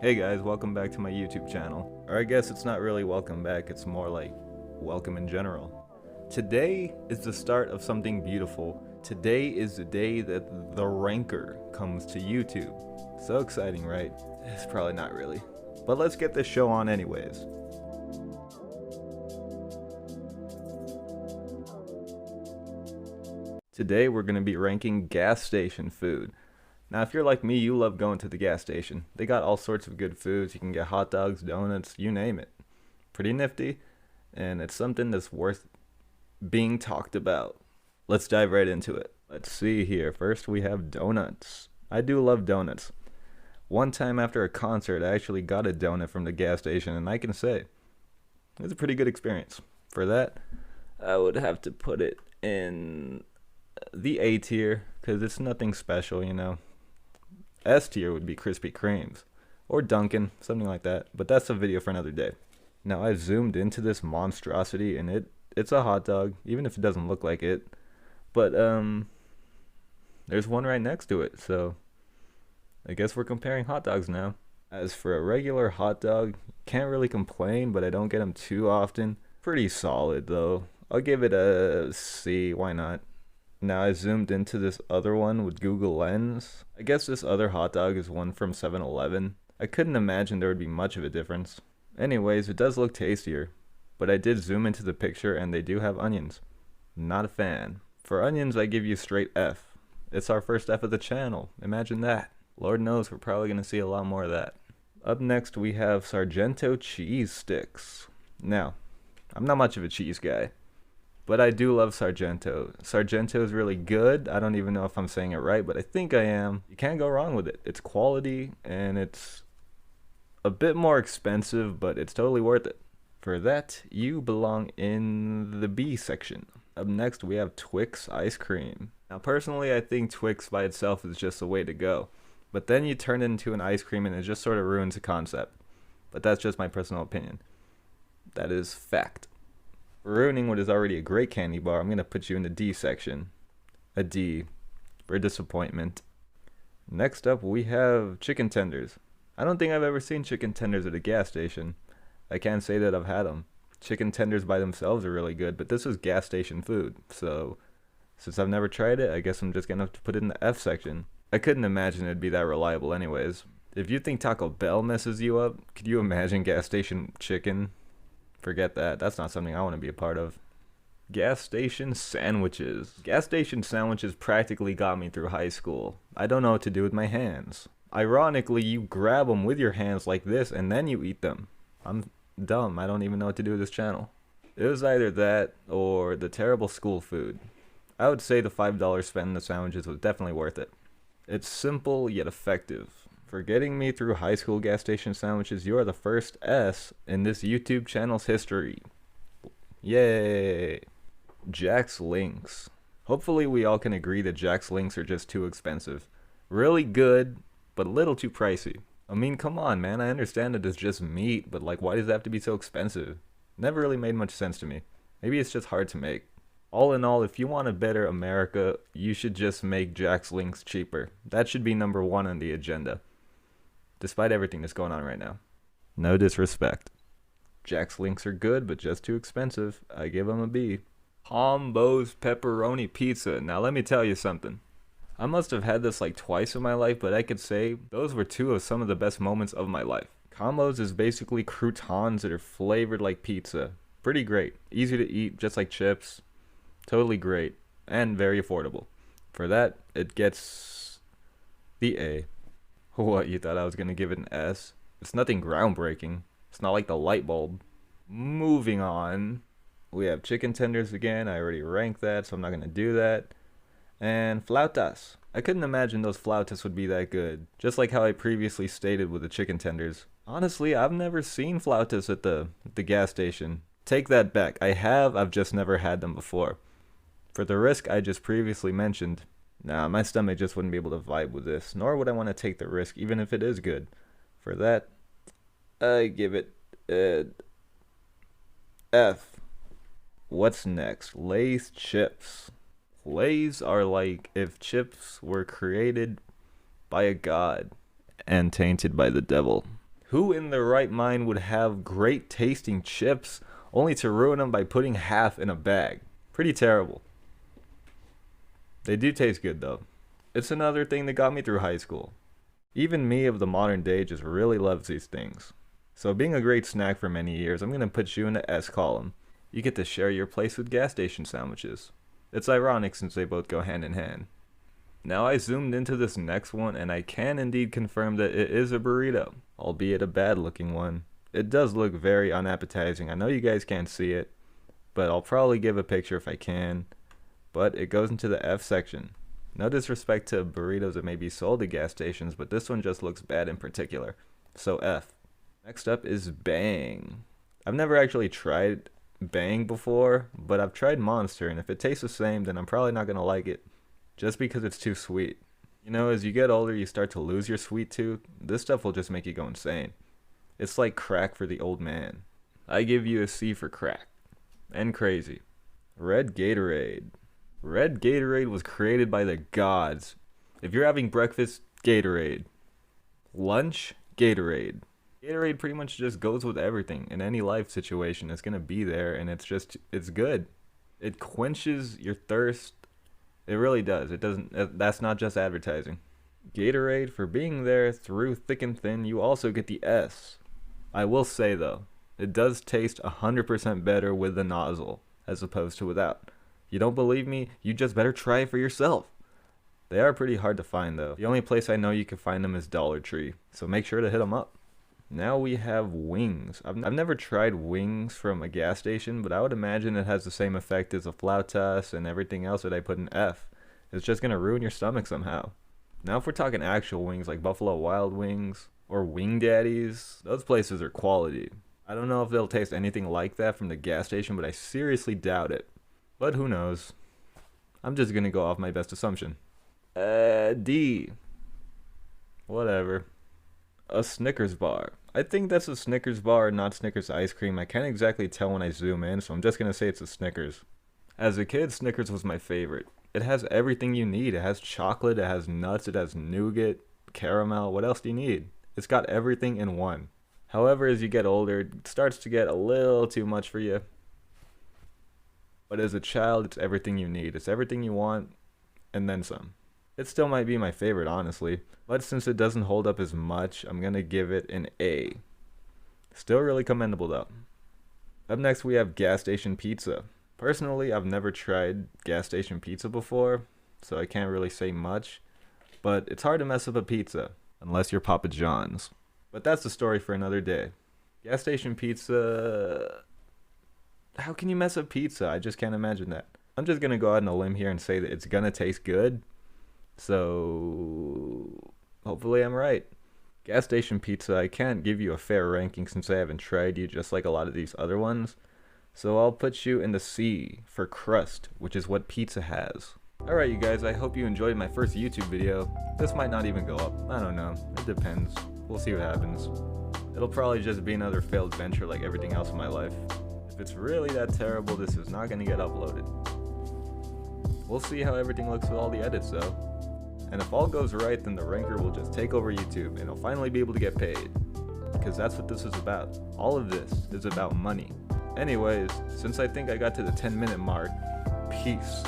Hey guys, welcome back to my YouTube channel. Or I guess it's not really welcome back, it's more like welcome in general. Today is the start of something beautiful. Today is the day that The Ranker comes to YouTube. So exciting, right? It's probably not really. But let's get this show on anyways. Today we're going to be ranking gas station food. Now, if you're like me, you love going to the gas station. They got all sorts of good foods. You can get hot dogs, donuts, you name it. Pretty nifty, and it's something that's worth being talked about. Let's dive right into it. Let's see here. First, we have donuts. I do love donuts. One time after a concert, I actually got a donut from the gas station, and I can say it was a pretty good experience. For that, I would have to put it in the A tier, because it's nothing special, you know. S tier would be Krispy Kremes or Dunkin', something like that, but that's a video for another day. Now I zoomed into this monstrosity and it's a hot dog, even if it doesn't look like it, but there's one right next to it, so I guess we're comparing hot dogs now. As for a regular hot dog, can't really complain, but I don't get them too often. Pretty solid though. I'll give it a C, why not? Now I zoomed into this other one with Google Lens. I guess this other hot dog is one from 7-Eleven. I couldn't imagine there would be much of a difference. Anyways, it does look tastier, but I did zoom into the picture and they do have onions. Not a fan. For onions, I give you straight F. It's our first F of the channel. Imagine that. Lord knows we're probably going to see a lot more of that. Up next, we have Sargento cheese sticks. Now, I'm not much of a cheese guy, but I do love Sargento. Sargento is really good. I don't even know if I'm saying it right, but I think I am. You can't go wrong with it. It's quality, and it's a bit more expensive, but it's totally worth it. For that, you belong in the B section. Up next, we have Twix ice cream. Now, personally, I think Twix by itself is just the way to go. But then you turn it into an ice cream, and it just sort of ruins the concept. But that's just my personal opinion. That is fact. Ruining what is already a great candy bar, I'm going to put you in the D section. A D for disappointment. Next up, we have chicken tenders. I don't think I've ever seen chicken tenders at a gas station. I can't say that I've had them. Chicken tenders by themselves are really good, but this is gas station food. So, since I've never tried it, I guess I'm just going to have to put it in the F section. I couldn't imagine it'd be that reliable anyways. If you think Taco Bell messes you up, could you imagine gas station chicken? Forget that. That's not something I want to be a part of. Gas station sandwiches. Gas station sandwiches practically got me through high school. I don't know what to do with my hands. Ironically, you grab them with your hands like this and then you eat them. I'm dumb. I don't even know what to do with this channel. It was either that or the terrible school food. I would say the $5 spent in the sandwiches was definitely worth it. It's simple yet effective. For getting me through high school gas station sandwiches, you are the first S in this YouTube channel's history. Yay! Jack's Links. Hopefully we all can agree that Jack's Links are just too expensive. Really good, but a little too pricey. I mean, come on, man. I understand that it's just meat, but like, why does it have to be so expensive? Never really made much sense to me. Maybe it's just hard to make. All in all, if you want a better America, you should just make Jack's Links cheaper. That should be number one on the agenda. Despite everything that's going on right now. No disrespect. Jack's Links are good, but just too expensive. I give them a B. Pombo's Pepperoni Pizza. Now let me tell you something. I must have had this like twice in my life, but I could say those were two of some of the best moments of my life. Combos is basically croutons that are flavored like pizza. Pretty great. Easy to eat, just like chips. Totally great. And very affordable. For that, it gets the A. What, you thought I was going to give it an S? It's nothing groundbreaking. It's not like the light bulb. Moving on. We have chicken tenders again. I already ranked that, so I'm not going to do that. And flautas. I couldn't imagine those flautas would be that good. Just like how I previously stated with the chicken tenders. Honestly, I've never seen flautas at the gas station. Take that back. I've just never had them before. For the risk I just previously mentioned, nah, my stomach just wouldn't be able to vibe with this, nor would I want to take the risk, even if it is good. For that, I give it F. What's next? Lay's chips. Lays are like if chips were created by a god and tainted by the devil. Who in their right mind would have great tasting chips only to ruin them by putting half in a bag? Pretty terrible. They do taste good though. It's another thing that got me through high school. Even me of the modern day just really loves these things. So being a great snack for many years, I'm going to put you in the S column. You get to share your place with gas station sandwiches. It's ironic since they both go hand in hand. Now I zoomed into this next one and I can indeed confirm that it is a burrito, albeit a bad looking one. It does look very unappetizing. I know you guys can't see it, but I'll probably give a picture if I can. But it goes into the F section. No disrespect to burritos that may be sold at gas stations, but this one just looks bad in particular. So F. Next up is Bang. I've never actually tried Bang before, but I've tried Monster, and if it tastes the same, then I'm probably not going to like it. Just because it's too sweet. You know, as you get older, you start to lose your sweet tooth. This stuff will just make you go insane. It's like crack for the old man. I give you a C for crack. And crazy. Red Gatorade. Red Gatorade was created by the gods. If you're having breakfast, Gatorade. Lunch, Gatorade. Gatorade pretty much just goes with everything. In any life situation, it's going to be there, and it's good. It quenches your thirst. It really does. It doesn't. That's not just advertising. Gatorade, for being there through thick and thin, you also get the S. I will say though, it does taste 100% better with the nozzle as opposed to without. You don't believe me? You just better try it for yourself. They are pretty hard to find though. The only place I know you can find them is Dollar Tree, so make sure to hit them up. Now we have wings. I've never tried wings from a gas station, but I would imagine it has the same effect as a flautas and everything else that I put in F. It's just going to ruin your stomach somehow. Now if we're talking actual wings like Buffalo Wild Wings or Wing Daddies, those places are quality. I don't know if they'll taste anything like that from the gas station, but I seriously doubt it. But who knows? I'm just going to go off my best assumption. D. Whatever. A Snickers bar. I think that's a Snickers bar, not Snickers ice cream. I can't exactly tell when I zoom in, so I'm just going to say it's a Snickers. As a kid, Snickers was my favorite. It has everything you need. It has chocolate, it has nuts, it has nougat, caramel. What else do you need? It's got everything in one. However, as you get older, it starts to get a little too much for you. But as a child, it's everything you need. It's everything you want, and then some. It still might be my favorite, honestly. But since it doesn't hold up as much, I'm going to give it an A. Still really commendable, though. Up next, we have gas station pizza. Personally, I've never tried gas station pizza before, so I can't really say much. But it's hard to mess up a pizza, unless you're Papa John's. But that's the story for another day. Gas station pizza... How can you mess up pizza? I just can't imagine that. I'm just going to go out on a limb here and say that it's going to taste good. So, hopefully I'm right. Gas station pizza, I can't give you a fair ranking since I haven't tried you just like a lot of these other ones. So I'll put you in the C for crust, which is what pizza has. Alright you guys, I hope you enjoyed my first YouTube video. This might not even go up. I don't know. It depends. We'll see what happens. It'll probably just be another failed venture like everything else in my life. If it's really that terrible, this is not going to get uploaded. We'll see how everything looks with all the edits though. And if all goes right, then the ranker will just take over YouTube and he'll finally be able to get paid. Because that's what this is about. All of this is about money. Anyways, since I think I got to the 10-minute mark, peace.